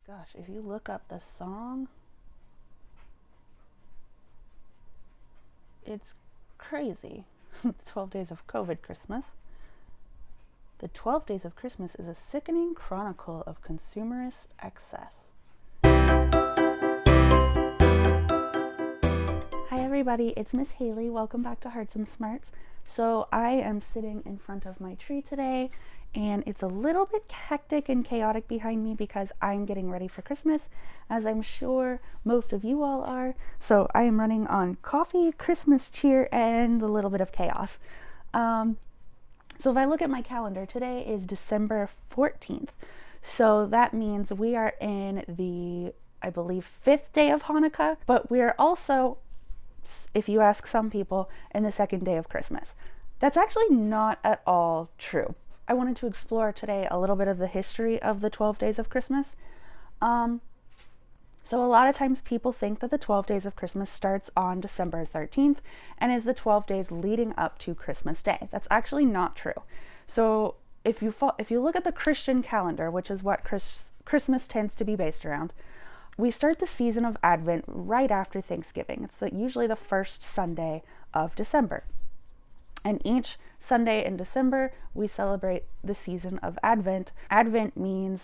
Gosh, if you look up the song, it's crazy. 12 Days of COVID Christmas. The 12 Days of Christmas is a sickening chronicle of consumerist excess. Hi everybody, it's Miss Haley. Welcome back to Hearts and Smarts. So I am sitting in front of my tree today, and it's a little bit hectic and chaotic behind me because I'm getting ready for Christmas, as I'm sure most of you all are. So I am running on coffee, Christmas cheer, and a little bit of chaos. So if I look at my calendar, today is December 14th. So that means we are in the, I believe, 5th day of Hanukkah, but we're also, if you ask some people, in the 2nd day of Christmas. That's actually not at all true. I wanted to explore today a little bit of the history of the 12 days of Christmas. So a lot of times people think that the 12 days of Christmas starts on December 13th and is the 12 days leading up to Christmas Day. That's actually not true. So if you look at the Christian calendar, which is what Christmas tends to be based around, we start the season of Advent right after Thanksgiving. It's usually the first Sunday of December. And each Sunday in December, we celebrate the season of Advent. Advent means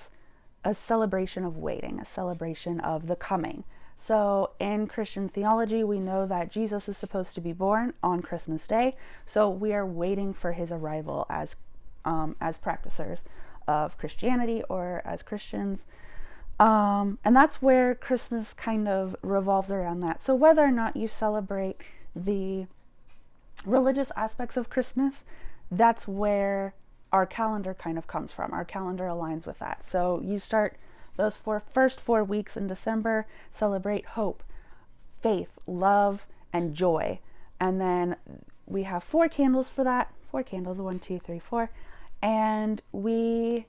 a celebration of waiting, a celebration of the coming. So in Christian theology, we know that Jesus is supposed to be born on Christmas Day. So we are waiting for his arrival as practicers of Christianity or as Christians. And that's where Christmas kind of revolves around that. So whether or not you celebrate the religious aspects of Christmas, that's where our calendar kind of comes from. Our calendar aligns with that. So you start those first 4 weeks in December, celebrate hope, faith, love, and joy. And then we have 4 candles for that. 4 candles, 1, 2, 3, 4. And we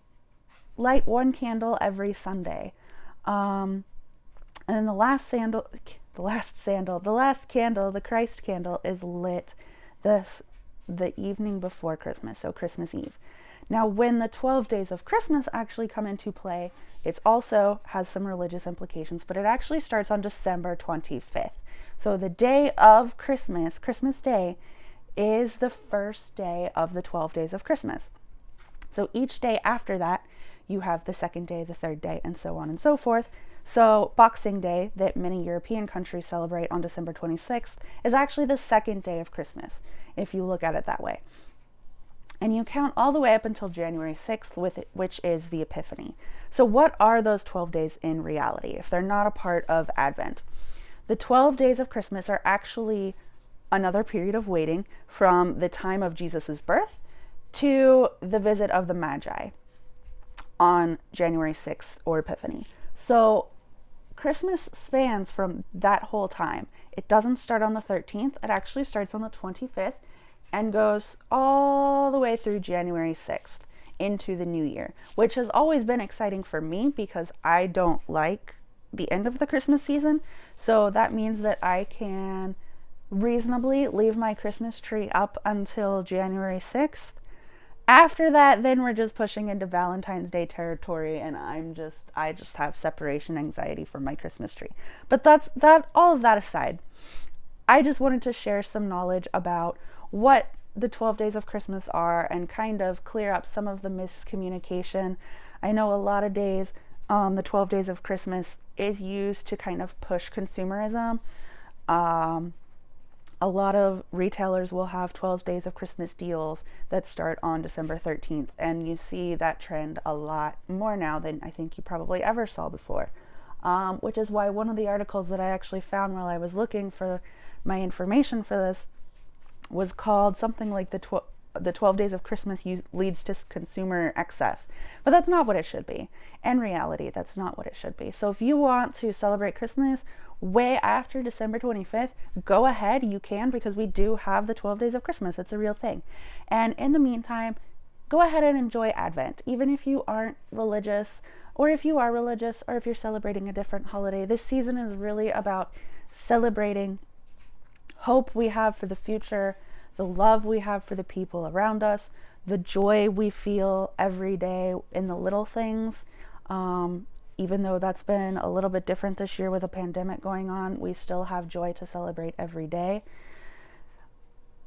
light 1 candle every Sunday. And then the last candle, the Christ candle, is lit the evening before Christmas, so Christmas Eve. Now, when the 12 days of Christmas actually come into play, it also has some religious implications, but it actually starts on December 25th. So the day of Christmas, Christmas Day, is the first day of the 12 days of Christmas. So each day after that, you have the 2nd day, the 3rd day, and so on and so forth. So Boxing Day, that many European countries celebrate on December 26th, is actually the 2nd day of Christmas, if you look at it that way. And you count all the way up until January 6th, which is the Epiphany. So what are those 12 days in reality, if they're not a part of Advent? The 12 days of Christmas are actually another period of waiting from the time of Jesus' birth to the visit of the Magi on January 6th, or Epiphany. So Christmas spans from that whole time. It doesn't start on the 13th. It actually starts on the 25th and goes all the way through January 6th into the new year, which has always been exciting for me because I don't like the end of the Christmas season. So that means that I can reasonably leave my Christmas tree up until January 6th. After that, then we're just pushing into Valentine's Day territory, and I just have separation anxiety from my Christmas tree. But all of that aside, I just wanted to share some knowledge about what the 12 days of Christmas are and kind of clear up some of the miscommunication. I know a lot of days, the 12 days of Christmas is used to kind of push consumerism. A lot of retailers will have 12 days of Christmas deals that start on December 13th, and you see that trend a lot more now than I think you probably ever saw before, which is why one of the articles that I actually found while I was looking for my information for this was called something like the 12 days of Christmas leads to consumer excess. But that's not what it should be. In reality, that's not what it should be. So if you want to celebrate Christmas way after December 25th, go ahead, you can, because we do have the 12 days of Christmas. It's a real thing. And in the meantime, go ahead and enjoy Advent. Even if you aren't religious, or if you are religious, or if you're celebrating a different holiday, this season is really about celebrating hope we have for the future, the love we have for the people around us, the joy we feel every day in the little things, even though that's been a little bit different this year with a pandemic going on, we still have joy to celebrate every day.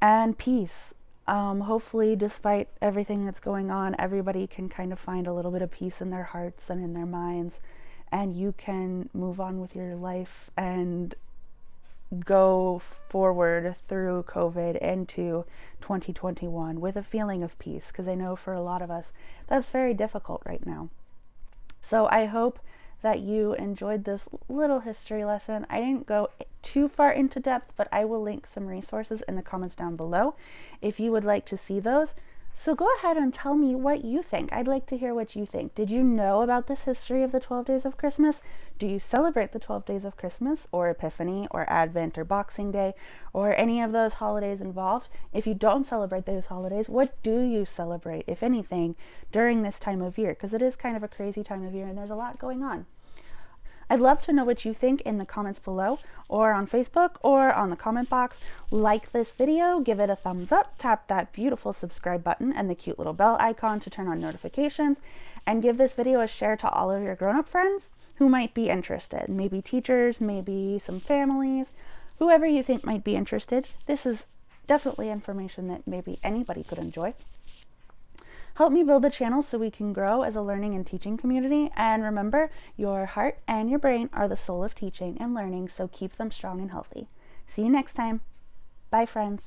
And peace. Hopefully, despite everything that's going on, everybody can kind of find a little bit of peace in their hearts and in their minds, and you can move on with your life and go forward through COVID into 2021 with a feeling of peace, because I know for a lot of us that's very difficult right now. So I hope that you enjoyed this little history lesson. I didn't go too far into depth, but I will link some resources in the comments down below if you would like to see those. So go ahead and tell me what you think. I'd like to hear what you think. Did you know about this history of the 12 days of Christmas? Do you celebrate the 12 days of Christmas or Epiphany or Advent or Boxing Day or any of those holidays involved? If you don't celebrate those holidays, what do you celebrate, if anything, during this time of year? Because it is kind of a crazy time of year and there's a lot going on. I'd love to know what you think in the comments below, or on Facebook, or on the comment box. Like this video, give it a thumbs up, tap that beautiful subscribe button and the cute little bell icon to turn on notifications, and give this video a share to all of your grown-up friends who might be interested. Maybe teachers, maybe some families, whoever you think might be interested. This is definitely information that maybe anybody could enjoy. Help me build the channel so we can grow as a learning and teaching community. And remember, your heart and your brain are the soul of teaching and learning, so keep them strong and healthy. See you next time. Bye, friends.